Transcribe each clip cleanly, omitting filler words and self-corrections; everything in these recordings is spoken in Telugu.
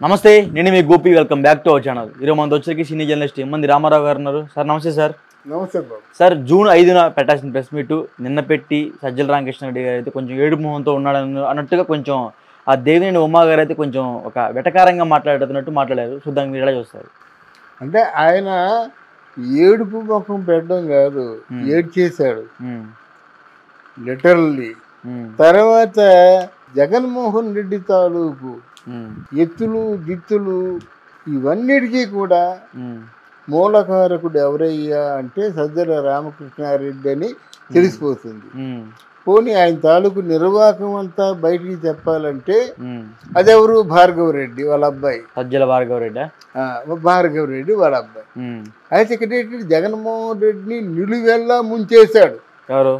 నమస్తే, నేను మీ Gopi. Welcome back to our channel. ఈరోజు మనతో వచ్చేకి సీనియర్ జర్నలిస్ట్ మంది రామారావు గారు ఉన్నారు. సార్ నమస్తే. సార్ నమస్తే బాబు. సార్, జూన్ 5న పెట్టాల్సిన ప్రెస్ మీట్ నిన్న పెట్టి సజ్జల రామకృష్ణారెడ్డి గారు అయితే కొంచెం ఏడుపు మొహంతో ఉన్నాడు అన్నట్టుగా కొంచెం ఆ దేవినేని ఉమా గారు అయితే కొంచెం ఒక వెటకారంగా మాట్లాడుతున్నట్టు మాట్లాడారు. సో దాన్ని మీరు ఎలా చూస్తారు? అంటే ఆయన ఏడుపు ముఖం పెట్టడం కాదు, ఏడ్చేశాడు లిటరల్లీ. తర్వాత జగన్మోహన్ రెడ్డి తాలూకు ఎత్తులు గిత్తులు ఇవన్నిటికీ కూడా మూలకారకుడు ఎవరయ్యా అంటే సజ్జల రామకృష్ణారెడ్డి అని తెలిసిపోతుంది. పోనీ ఆయన తాలూకు నిర్వాహకం అంతా బయటికి చెప్పాలంటే అదెవరు? భార్గవరెడ్డి వాళ్ళ అబ్బాయి. సజ్జల భార్గవరెడ్డి. భార్గవరెడ్డి వాళ్ళ అబ్బాయి. అయితే ఇక్కడ జగన్మోహన్ రెడ్డిని నిలువెల్లా ముంచేశాడు. ఎవరు?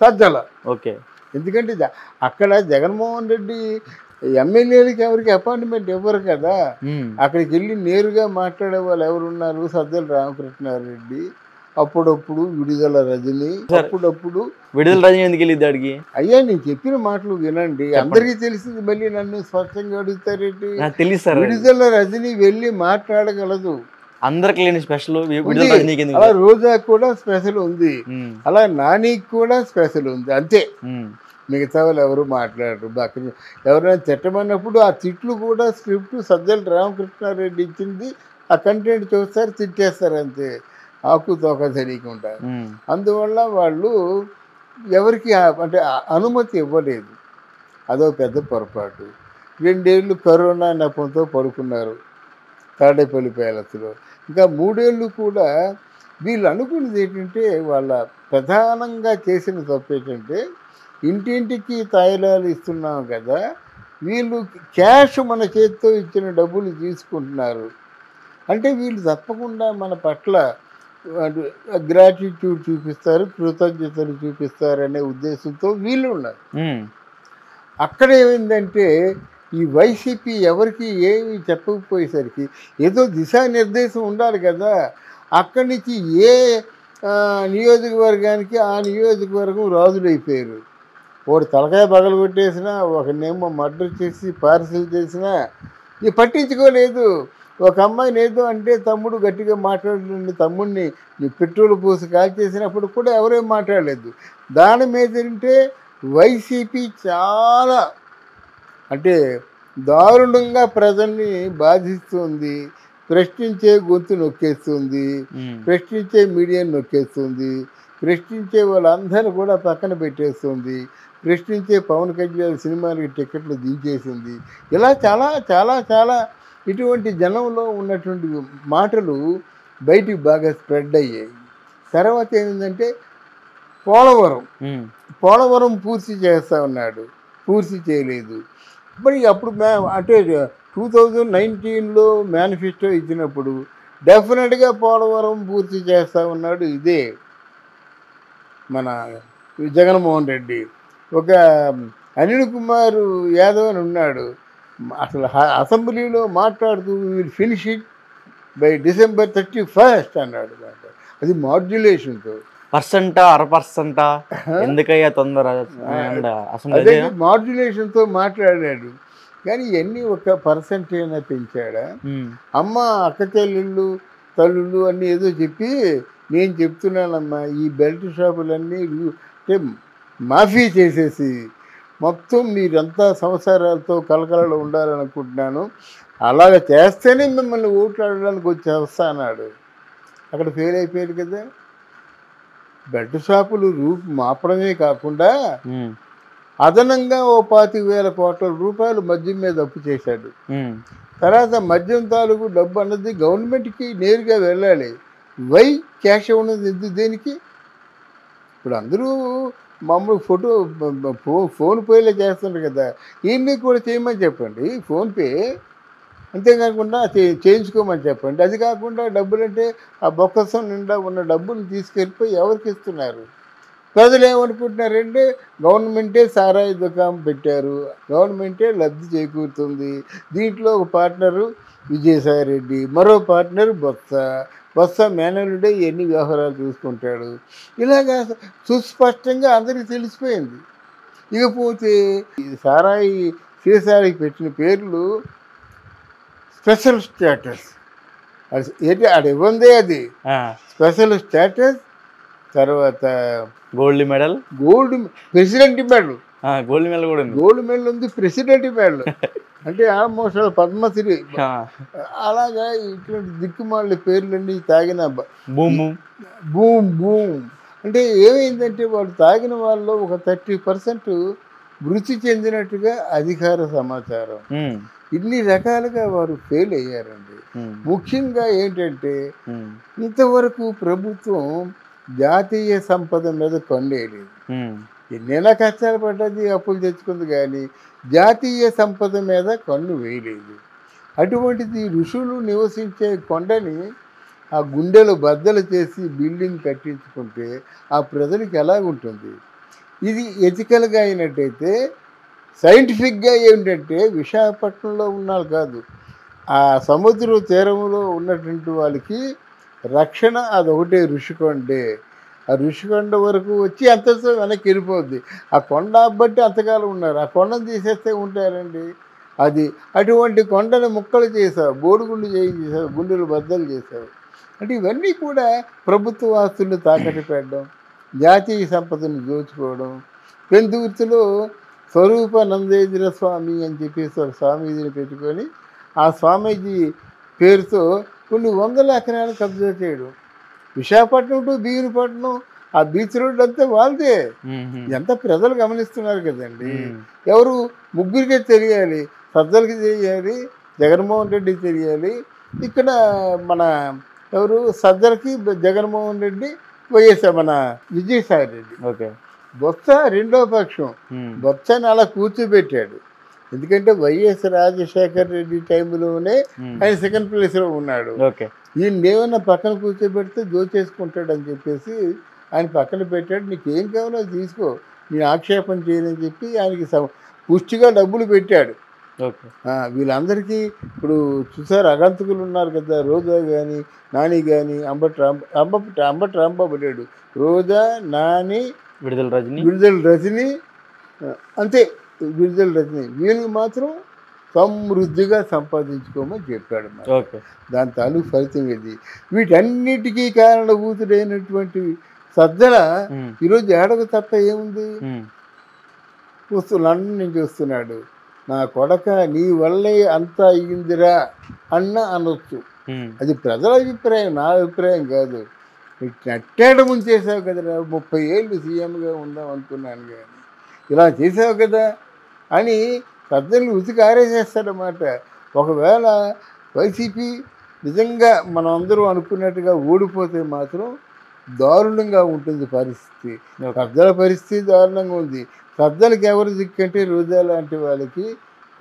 సజ్జల. ఓకే. ఎందుకంటే అక్కడ జగన్మోహన్ రెడ్డి ఎమ్మెల్యేలకి ఎవరికి అపాయింట్మెంట్ ఇవ్వరు కదా. అక్కడికి వెళ్ళి నేరుగా మాట్లాడే వాళ్ళు ఎవరున్నారు? సజ్జల రామకృష్ణారెడ్డి, అప్పుడప్పుడు విడుదల రజని, అప్పుడప్పుడు విడుదల రజని ఎందుకు వెళ్ళిద్ది అడిగి? అయ్యా నేను చెప్పిన మాటలు వినండి, అందరికీ తెలిసింది. మళ్ళీ నన్ను స్పష్టంగా అడుగుతారేంటి? విడుదల రజని వెళ్ళి మాట్లాడగలదు. అందరికి లేని స్పెషల్ అలా రోజా కూడా స్పెషల్ ఉంది, అలా నానికి కూడా స్పెషల్ ఉంది. అంతే, మిగతా వాళ్ళు ఎవరు మాట్లాడరు. ఎవరైనా తిట్టమన్నప్పుడు ఆ తిట్లు కూడా స్క్రిప్ట్ సజ్జల రామకృష్ణారెడ్డి ఇచ్చింది, ఆ కంటెంట్ చూస్తారు, తిట్టేస్తారు. అంతే, ఆకు తోక తెలియకుండా. అందువల్ల వాళ్ళు ఎవరికి అంటే అనుమతి ఇవ్వలేదు. అదో పెద్ద పొరపాటు. 2 ఏళ్ళు కరోనా నెపంతో పడుకున్నారు తాడేపల్లి ప్యాలెస్లో. ఇంకా 3 ఏళ్ళు కూడా వీళ్ళు అనుకున్నది ఏంటంటే, వాళ్ళ ప్రధానంగా చేసిన తప్పు ఏంటంటే, ఇంటింటికి తాయిలాలు ఇస్తున్నాం కదా, వీళ్ళు క్యాష్ మన చేతితో ఇచ్చిన డబ్బులు తీసుకుంటున్నారు అంటే వీళ్ళు తప్పకుండా మన పట్ల గ్రాటిట్యూడ్ చూపిస్తారు, కృతజ్ఞతలు చూపిస్తారు అనే ఉద్దేశంతో వీళ్ళు ఉన్నారు. అక్కడ ఏమైందంటే, ఈ వైసీపీ ఎవరికి ఏమి చెప్పకపోయేసరికి ఏదో దిశానిర్దేశం ఉండాలి కదా. అక్కడి నుంచి ఏ నియోజకవర్గానికి ఆ నియోజకవర్గం రాజులైపోయారు. ఒకటి తలకాయ పగలు కొట్టేసినా, ఒకనేమో మర్డర్ చేసి పార్సిల్ చేసినా ఇది పట్టించుకోలేదు. ఒక అమ్మాయిని ఏదో అంటే తమ్ముడు గట్టిగా మాట్లాడండి, తమ్ముడిని పెట్రోల్ పోసి కాల్చేసినప్పుడు కూడా ఎవరేం మాట్లాడలేదు. దాని మీద ఏంటంటే వైసీపీ చాలా అంటే దారుణంగా ప్రజల్ని బాధిస్తుంది, ప్రశ్నించే గొంతు నొక్కేస్తుంది, ప్రశ్నించే మీడియాని నొక్కేస్తుంది, ప్రశ్నించే వాళ్ళందరూ కూడా పక్కన పెట్టేస్తుంది, ప్రశ్నించే పవన్ కళ్యాణ్ సినిమాలకి టికెట్లు దించేసింది. ఇలా చాలా చాలా చాలా ఇటువంటి జనంలో ఉన్నటువంటి మాటలు బయటికి బాగా స్ప్రెడ్ అయ్యాయి. తర్వాత ఏమిందంటే, పోలవరం పూర్తి చేస్తా ఉన్నాడు, పూర్తి చేయలేదు. మరి అప్పుడు అంటే 2019లో మేనిఫెస్టో ఇచ్చినప్పుడు డెఫినెట్గా పోలవరం పూర్తి చేస్తూ ఉన్నాడు. ఇదే మన జగన్మోహన్ రెడ్డి. ఒక అనిల్ కుమార్ యాదవ్ అని ఉన్నాడు, అసలు అసెంబ్లీలో మాట్లాడుతూ will finish it by December 31 అన్నాడు. అది మాడ్యులేషన్తో. పర్సెంటా 1% ఎందుకయ్యా తొందర? అదే మాడ్యులేషన్తో మాట్లాడాడు. కానీ ఇవన్నీ 1% అయినా పెంచాడా? అమ్మ అక్క చెల్లెళ్ళు తల్లుళ్ళు అన్నీ ఏదో చెప్పి, నేను చెప్తున్నానమ్మా ఈ బెల్ట్ షాపులన్నీ అంటే మాఫీ చేసేసి మొత్తం మీరంతా సంసారాలతో కలకలలో ఉండాలనుకుంటున్నాను, అలాగ చేస్తేనే మిమ్మల్ని ఓట్లాడడానికి వచ్చేస్తా అన్నాడు. అక్కడ ఫెయిల్ అయిపోయాడు కదా. బెల్ట్ షాపులు రూపు మాపడమే కాకుండా అదనంగా 25,000 కోట్ల రూపాయలు మద్యం మీద అప్పు చేశాడు. తర్వాత మద్యం తాలూకు డబ్బు అన్నది గవర్నమెంట్కి నేరుగా వెళ్ళాలి. వై క్యాష్ ఉన్నది ఎందుకు? దేనికి? ఇప్పుడు అందరూ మామూలు ఫోన్ పేలో చేస్తున్నారు కదా, ఈయన్ని కూడా చేయమని చెప్పండి ఫోన్పే, అంతేకాకుండా చేయించుకోమని చెప్పండి. అది కాకుండా డబ్బులు అంటే ఆ బొక్కసం నిండా ఉన్న డబ్బులు తీసుకెళ్ళిపోయి ఎవరికి ఇస్తున్నారు? ప్రజలు ఏమనుకుంటున్నారంటే, గవర్నమెంటే సారాయి దుకాణం పెట్టారు, గవర్నమెంటే లబ్ధి చేకూరుతుంది, దీంట్లో ఒక పార్ట్నరు విజయసాయిరెడ్డి, మరో పార్ట్నరు బొత్స మేనలుడే ఎన్ని వ్యవహారాలు చూసుకుంటాడు. ఇలాగా సుస్పష్టంగా అందరికీ తెలిసిపోయింది. ఇకపోతే సారాయి సీసాలకి పెట్టిన పేర్లు స్పెషల్ స్టేటస్. అది ఏంటి ఆడ ఇవ్వందే అది స్పెషల్ స్టేటస్. తర్వాత gold medal, gold president medal. Gold medal కూడా ఉంది. గోల్డ్ మెడల్ ఉంది, ప్రెసిడెంట్ మెడల్. అంటే ఆల్మోస్ట్ పద్మశ్రీ. అలాగా ఇట్లాంటి దిక్కుమాల పేర్లన్నీ తాగిన బూమ్ బూమ్ బూమ్. అంటే ఏమైందంటే వాళ్ళు తాగిన వాళ్ళలో ఒక 30% మృతి చెందినట్టుగా అధికార సమాచారం. ఇన్ని రకాలుగా వారు ఫెయిల్ అయ్యారండి. ముఖ్యంగా ఏంటంటే ఇంతవరకు ప్రభుత్వం జాతీయ సంపద మీద కొన్నేయలేదు. ఎన్నైనా కష్టాలు పడ్డది, అప్పులు తెచ్చుకుంది, కానీ జాతీయ సంపద మీద కన్ను వేయలేదు. అటువంటిది ఋషులు నివసించే కొండని ఆ గుండెలు బద్దలు చేసి బిల్డింగ్ కట్టించుకుంటే ఆ ప్రజలకు ఎలాగుంటుంది? ఇది ఎథికల్గా అయినట్టయితే, సైంటిఫిక్గా ఏంటంటే విశాఖపట్నంలో ఉన్నారు కాదు, ఆ సముద్ర తీరంలో ఉన్నటువంటి వాళ్ళకి రక్షణ అదొకటే ఋషికొండే. ఆ ఋషికొండ వరకు వచ్చి అంతతో వెనక్కి వెళ్ళిపోద్ది. ఆ కొండ బట్టి అంతకాలం ఉన్నారు, ఆ కొండను తీసేస్తే ఉంటారండి. అది అటువంటి కొండను ముక్కలు చేసావు, బోడిగుండు చేయించేసావు, గుండెలు బద్దలు చేసావు. అంటే ఇవన్నీ కూడా ప్రభుత్వ ఆస్తులను తాకట్టు పెట్టడం, జాతీయ సంపదను దోచుకోవడం. పెందుర్తిలో స్వరూపానందేంద్ర స్వామి అని చెప్పేసి ఒక స్వామీజీని పెట్టుకొని ఆ స్వామీజీ పేరుతో కొన్ని వందల ఎకరాలు కబ్జా చేయడం. విశాఖపట్నం టు భీమునిపట్నం ఆ బీచ్ రోడ్ అంతా వాళ్ళదే. ఎంత ప్రజలు గమనిస్తున్నారు కదండి. ఎవరు ముగ్గురికే తెలియాలి, సజ్జలకి తెలియాలి, జగన్మోహన్ రెడ్డికి తెలియాలి. ఇక్కడ మన ఎవరు సజ్జలకి జగన్మోహన్ రెడ్డి, వైఎస్ఆర్ మన విజయసాయి రెడ్డి. ఓకే. బొత్స రెండో పక్షం. బొత్సని అలా కూర్చోబెట్టాడు. ఎందుకంటే వైఎస్ రాజశేఖర రెడ్డి టైంలోనే ఆయన సెకండ్ ప్లేస్లో ఉన్నాడు. ఈయన ఏమన్నా పక్కన కూర్చోబెడితే దోచేసుకుంటాడు అని చెప్పేసి ఆయన పక్కన పెట్టాడు. నీకు ఏం కావాలో అది తీసుకో, నేను ఆక్షేపణ చేయనని చెప్పి ఆయనకి పుష్టిగా డబ్బులు పెట్టాడు. వీళ్ళందరికీ ఇప్పుడు చూసారు, అగంతకులు ఉన్నారు కదా, రోజా కానీ నాని కానీ, అంబటి రాంబాబు లేడు, రోజా, నాని, విడుదల రజని, అంతే విడుదల రజని, వీళ్ళు మాత్రం సమృద్ధిగా సంపాదించుకోమని చెప్పాడు. దాని తాలూకు ఫలితం ఇది. వీటన్నిటికీ కారణభూతుడైనటువంటి సజ్జల ఈరోజు ఏడకు తప్ప ఏముంది? లండన్ నుంచి వస్తున్నాడు, నా కొడక నీ వల్లే అంతా అయ్యిందిరా అన్న అనొచ్చు. అది ప్రజల అభిప్రాయం, నా అభిప్రాయం కాదు. నట్టేట ముంచేసావు కదరా, 30 ఏళ్ళు సీఎంగా ఉందాం అనుకున్నాను కానీ ఇలా చేసావు కదా అని పెద్దలు ఉతికి ఆరేసేస్తాడన్నమాట. ఒకవేళ వైసీపీ నిజంగా మనం అందరూ అనుకున్నట్టుగా ఓడిపోతే మాత్రం దారుణంగా ఉంటుంది పరిస్థితి. సజ్జల పరిస్థితి దారుణంగా ఉంది. సజ్జలకి ఎవరు దిక్కంటే రోజా లాంటి వాళ్ళకి,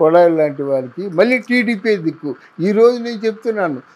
కొడాలి లాంటి వాళ్ళకి, మళ్ళీ టీడీపీ దిక్కు. ఈరోజు నేను చెప్తున్నాను,